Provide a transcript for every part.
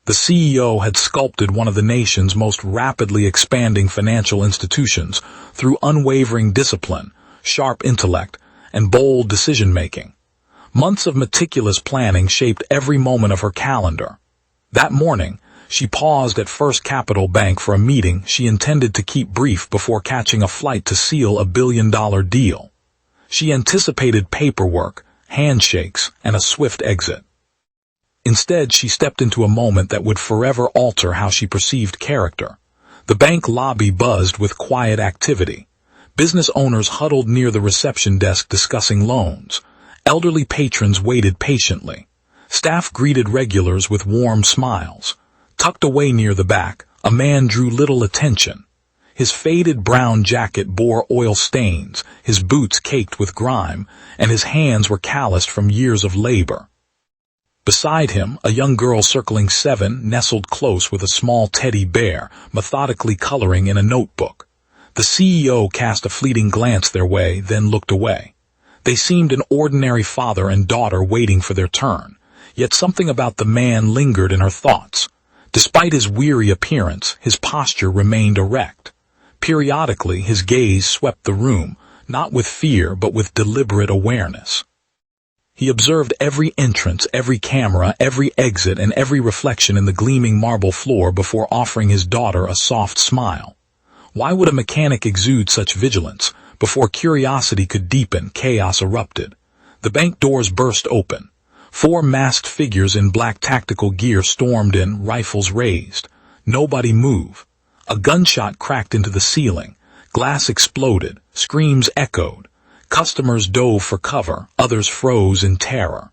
The CEO had sculpted one of the nation's most rapidly expanding financial institutions through unwavering discipline, sharp intellect, and bold decision-making. Months of meticulous planning shaped every moment of her calendar. That morning, she paused at First Capital Bank for a meeting she intended to keep brief before catching a flight to seal a billion-dollar deal. She anticipated paperwork, handshakes, and a swift exit. Instead, she stepped into a moment that would forever alter how she perceived character. The bank lobby buzzed with quiet activity. Business owners huddled near the reception desk discussing loans. Elderly patrons waited patiently. Staff greeted regulars with warm smiles. Tucked away near the back, a man drew little attention. His faded brown jacket bore oil stains, his boots caked with grime, and his hands were calloused from years of labor. Beside him, a young girl circling 7 nestled close with a small teddy bear, methodically coloring in a notebook. The CEO cast a fleeting glance their way, then looked away. They seemed an ordinary father and daughter waiting for their turn, yet something about the man lingered in her thoughts. Despite his weary appearance, his posture remained erect. Periodically, his gaze swept the room, not with fear but with deliberate awareness. He observed every entrance, every camera, every exit, and every reflection in the gleaming marble floor before offering his daughter a soft smile. Why would a mechanic exude such vigilance? Before curiosity could deepen, chaos erupted. The bank doors burst open. 4 masked figures in black tactical gear stormed in, rifles raised. Nobody moved. A gunshot cracked into the ceiling. Glass exploded. Screams echoed. Customers dove for cover, others froze in terror.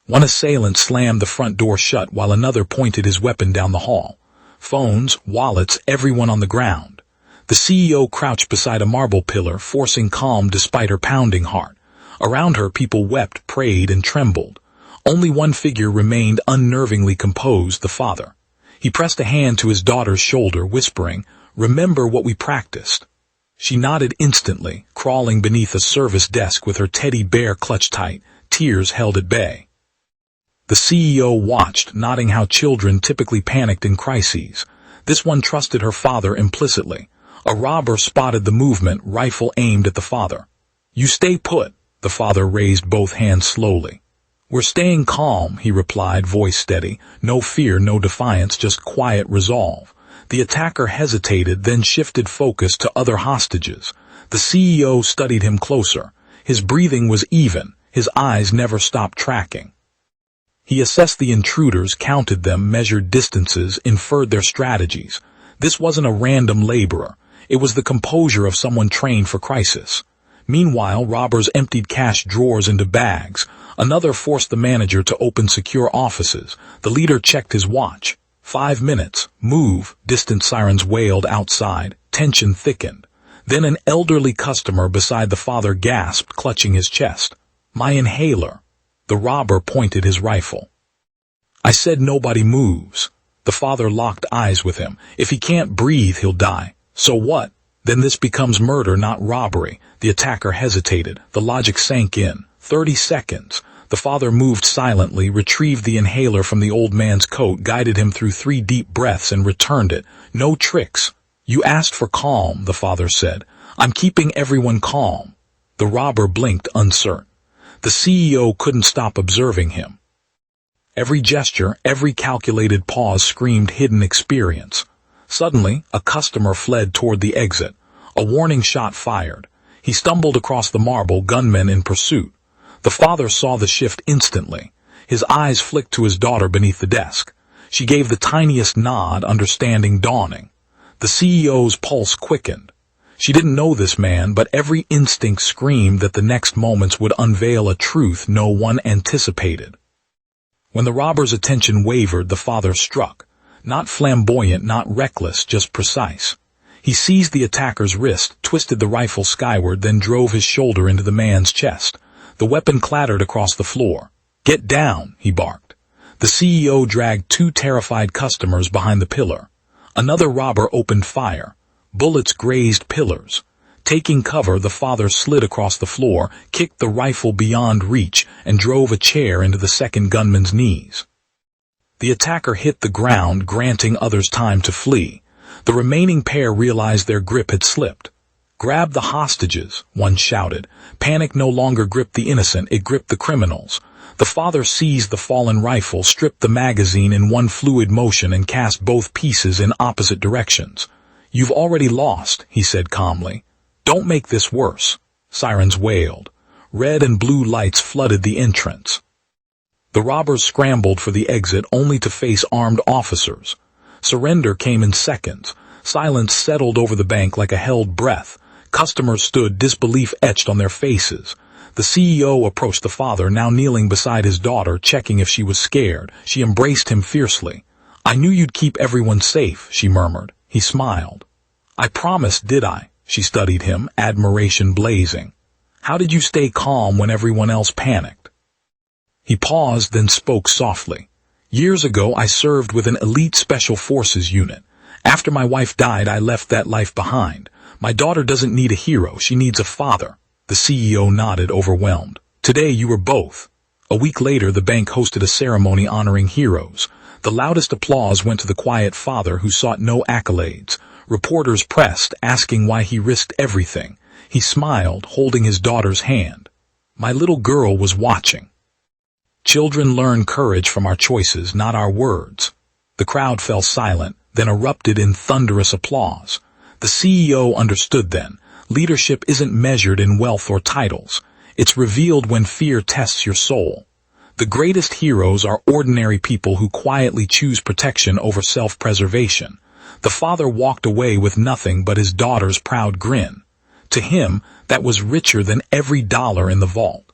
One assailant slammed the front door shut while another pointed his weapon down the hall. Phones, wallets, everyone on the ground. The CEO crouched beside a marble pillar, forcing calm despite her pounding heart. Around her, people wept, prayed, and trembled. Only one figure remained unnervingly composed, the father. He pressed a hand to his daughter's shoulder, whispering, "Remember what we practiced." She nodded instantly, crawling beneath a service desk with her teddy bear clutched tight, tears held at bay. The CEO watched, nodding how children typically panicked in crises. This one trusted her father implicitly. A robber spotted the movement, rifle aimed at the father. "You stay put." The father raised both hands slowly. "We're staying calm," he replied, voice steady. No fear, no defiance, just quiet resolve. The attacker hesitated, then shifted focus to other hostages. The CEO studied him closer. His breathing was even. His eyes never stopped tracking. He assessed the intruders, counted them, measured distances, inferred their strategies. This wasn't a random laborer. It was the composure of someone trained for crisis. Meanwhile, robbers emptied cash drawers into bags. Another forced the manager to open secure offices. The leader checked his watch. 5 minutes. Move. Distant sirens wailed outside. Tension thickened. Then an elderly customer beside the father gasped, clutching his chest. "My inhaler." The robber pointed his rifle. "I said nobody moves." The father locked eyes with him. "If he can't breathe, he'll die." "So what?" "Then this becomes murder, not robbery." The attacker hesitated. The logic sank in. 30 seconds. The father moved silently, retrieved the inhaler from the old man's coat, guided him through 3 deep breaths, and returned it. "No tricks." "You asked for calm," the father said. "I'm keeping everyone calm." The robber blinked, uncertain. The CEO couldn't stop observing him. Every gesture, every calculated pause screamed hidden experience. Suddenly, a customer fled toward the exit. A warning shot fired. He stumbled across the marble, gunmen in pursuit. The father saw the shift instantly. His eyes flicked to his daughter beneath the desk. She gave the tiniest nod, understanding dawning. The CEO's pulse quickened. She didn't know this man, but every instinct screamed that the next moments would unveil a truth no one anticipated. When the robber's attention wavered, the father struck. Not flamboyant, not reckless, just precise. He seized the attacker's wrist, twisted the rifle skyward, then drove his shoulder into the man's chest. The weapon clattered across the floor. "Get down," he barked. The CEO dragged 2 terrified customers behind the pillar. Another robber opened fire. Bullets grazed pillars. Taking cover, the father slid across the floor, kicked the rifle beyond reach, and drove a chair into the second gunman's knees. The attacker hit the ground, granting others time to flee. The remaining pair realized their grip had slipped. "Grab the hostages," one shouted. Panic no longer gripped the innocent, it gripped the criminals. The father seized the fallen rifle, stripped the magazine in one fluid motion, and cast both pieces in opposite directions. "You've already lost," he said calmly. "Don't make this worse." Sirens wailed. Red and blue lights flooded the entrance. The robbers scrambled for the exit, only to face armed officers. Surrender came in seconds. Silence settled over the bank like a held breath. Customers stood, disbelief etched on their faces. The CEO approached the father, now kneeling beside his daughter, checking if she was scared. She embraced him fiercely. "I knew you'd keep everyone safe," she murmured. He smiled. "I promised, did I?" She studied him, admiration blazing. "How did you stay calm when everyone else panicked?" He paused, then spoke softly. "Years ago, I served with an elite special forces unit. After my wife died, I left that life behind. My daughter doesn't need a hero, she needs a father." The CEO nodded, overwhelmed. "Today you were both." A week later, the bank hosted a ceremony honoring heroes. The loudest applause went to the quiet father, who sought no accolades. Reporters pressed, asking why he risked everything. He smiled, holding his daughter's hand. "My little girl was watching." Children learn courage from our choices, not our words. The crowd fell silent, then erupted in thunderous applause. The CEO understood then. Leadership isn't measured in wealth or titles. It's revealed when fear tests your soul. The greatest heroes are ordinary people who quietly choose protection over self-preservation. The father walked away with nothing but his daughter's proud grin. To him, that was richer than every dollar in the vault.